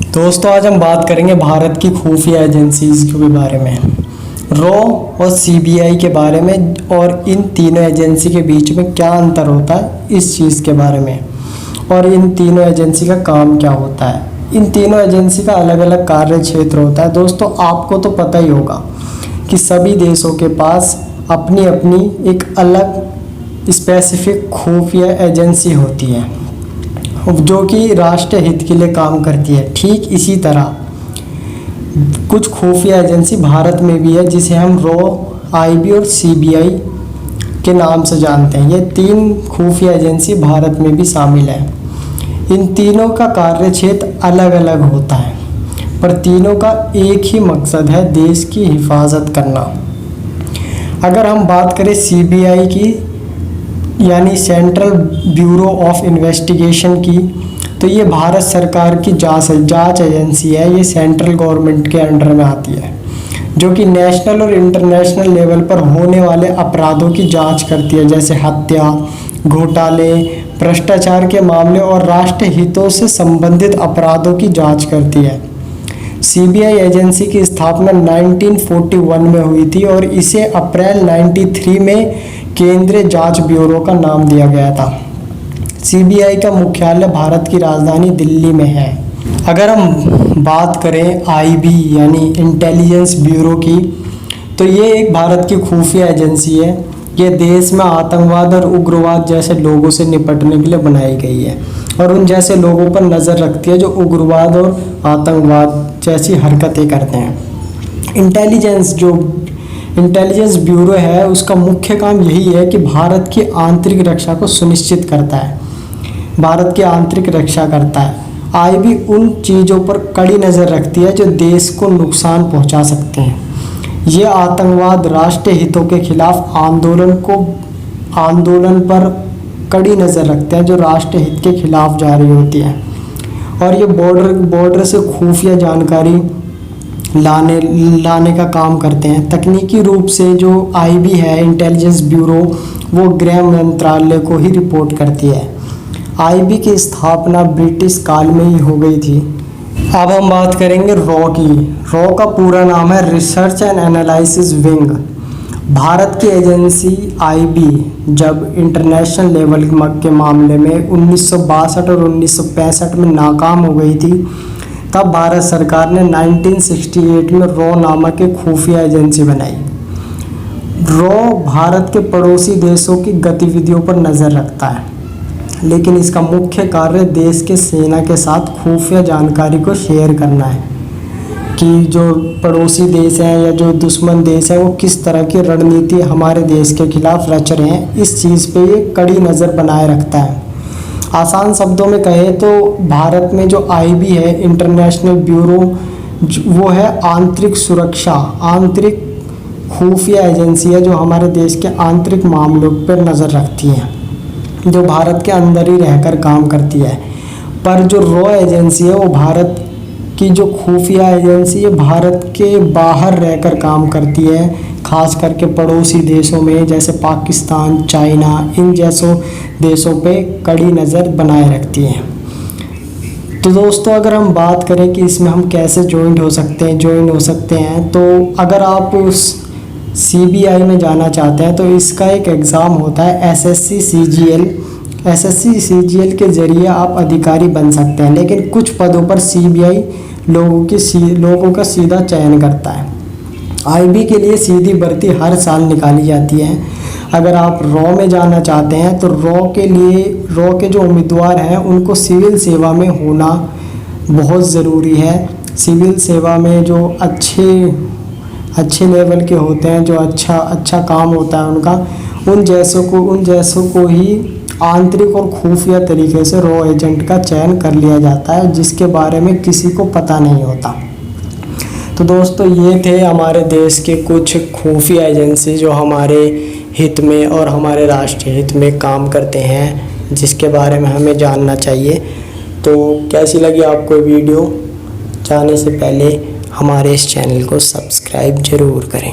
दोस्तों आज हम बात करेंगे भारत की खुफिया एजेंसीज के बारे में, रॉ और सीबीआई के बारे में, और इन तीनों एजेंसी के बीच में क्या अंतर होता है इस चीज़ के बारे में, और इन तीनों एजेंसी का काम क्या होता है। इन तीनों एजेंसी का अलग अलग कार्य क्षेत्र होता है। दोस्तों आपको तो पता ही होगा कि सभी देशों के पास अपनी अपनी एक अलग स्पेसिफिक खुफिया एजेंसी होती है जो कि राष्ट्रीय हित के लिए काम करती है। ठीक इसी तरह कुछ खुफिया एजेंसी भारत में भी है जिसे हम रॉ, आईबी और सीबीआई के नाम से जानते हैं। ये तीन खुफिया एजेंसी भारत में भी शामिल है। इन तीनों का कार्य क्षेत्र अलग अलग होता है, पर तीनों का एक ही मकसद है, देश की हिफाजत करना। अगर हम बात करें सीबीआई की यानी सेंट्रल ब्यूरो ऑफ इन्वेस्टिगेशन की, तो ये भारत सरकार की जांच एजेंसी है। ये सेंट्रल गवर्नमेंट के अंडर में आती है, जो कि नेशनल और इंटरनेशनल लेवल पर होने वाले अपराधों की जांच करती है, जैसे हत्या, घोटाले, भ्रष्टाचार के मामले और राष्ट्रीय हितों से संबंधित अपराधों की जांच करती है। सीबीआई एजेंसी की स्थापना 1941 में हुई थी और इसे अप्रैल 93 में केंद्रीय जांच ब्यूरो का नाम दिया गया था। सीबीआई का मुख्यालय भारत की राजधानी दिल्ली में है। अगर हम बात करें आईबी यानी इंटेलिजेंस ब्यूरो की, तो ये एक भारत की खुफिया एजेंसी है। ये देश में आतंकवाद और उग्रवाद जैसे लोगों से निपटने के लिए बनाई गई है और उन जैसे लोगों पर नज़र रखती है जो उग्रवाद और आतंकवाद जैसी हरकतें करते हैं। इंटेलिजेंस ब्यूरो है, उसका मुख्य काम यही है कि भारत की आंतरिक रक्षा को सुनिश्चित करता है, भारत की आंतरिक रक्षा करता है। आईबी उन चीज़ों पर कड़ी नज़र रखती है जो देश को नुकसान पहुंचा सकते हैं। ये आतंकवाद, राष्ट्रीय हितों के खिलाफ आंदोलन पर कड़ी नज़र रखते हैं जो राष्ट्रीय हित के खिलाफ जारी होती है, और ये बॉर्डर से खुफिया जानकारी लाने का काम करते हैं। तकनीकी रूप से जो आईबी है, इंटेलिजेंस ब्यूरो, वो गृह मंत्रालय को ही रिपोर्ट करती है। आईबी की स्थापना ब्रिटिश काल में ही हो गई थी। अब हम बात करेंगे रॉ की। रॉ का पूरा नाम है research and analysis wing. Bharat की एजेंसी आईबी जब इंटरनेशनल लेवल के मामले में 1962 और 1965 में नाकाम हो गई थी, तब भारत सरकार ने 1968 में रॉ नामक एक खुफिया एजेंसी बनाई। रॉ भारत के पड़ोसी देशों की गतिविधियों पर नज़र रखता है, लेकिन इसका मुख्य कार्य देश के सेना के साथ खुफिया जानकारी को शेयर करना है कि जो पड़ोसी देश हैं या जो दुश्मन देश हैं वो किस तरह की रणनीति हमारे देश के खिलाफ रच रहे हैं। इस चीज़ पे ये कड़ी नज़र बनाए रखता है। आसान शब्दों में कहें तो भारत में जो आईबी है, इंटरनेशनल ब्यूरो, वो है आंतरिक सुरक्षा, आंतरिक खुफिया एजेंसी है जो हमारे देश के आंतरिक मामलों पर नज़र रखती है, जो भारत के अंदर ही रहकर काम करती है। पर जो रॉ एजेंसी है वो भारत की जो खुफिया एजेंसी है भारत के बाहर रहकर काम करती है, खास करके पड़ोसी देशों में जैसे पाकिस्तान, चाइना, इन जैसों देशों पे कड़ी नज़र बनाए रखती है। तो दोस्तों अगर हम बात करें कि इसमें हम कैसे ज्वाइन हो सकते हैं, तो अगर आप उस सीबीआई में जाना चाहते हैं तो इसका एक एग्ज़ाम होता है एसएससी सीजीएल के ज़रिए आप अधिकारी बन सकते हैं। लेकिन कुछ पदों पर सीबीआई लोगों का सीधा चयन करता है। आईबी के लिए सीधी भर्ती हर साल निकाली जाती है। अगर आप रॉ में जाना चाहते हैं तो रॉ के जो उम्मीदवार हैं उनको सिविल सेवा में होना बहुत ज़रूरी है। सिविल सेवा में जो अच्छे लेवल के होते हैं, जो अच्छा काम होता है उनका, उन जैसों को ही आंतरिक और खुफिया तरीके से रॉ एजेंट का चयन कर लिया जाता है, जिसके बारे में किसी को पता नहीं होता। तो दोस्तों ये थे हमारे देश के कुछ खुफिया एजेंसी जो हमारे हित में और हमारे राष्ट्रीय हित में काम करते हैं, जिसके बारे में हमें जानना चाहिए। तो कैसी लगी आपको वीडियो? जाने से पहले हमारे इस चैनल को सब्सक्राइब ज़रूर करें।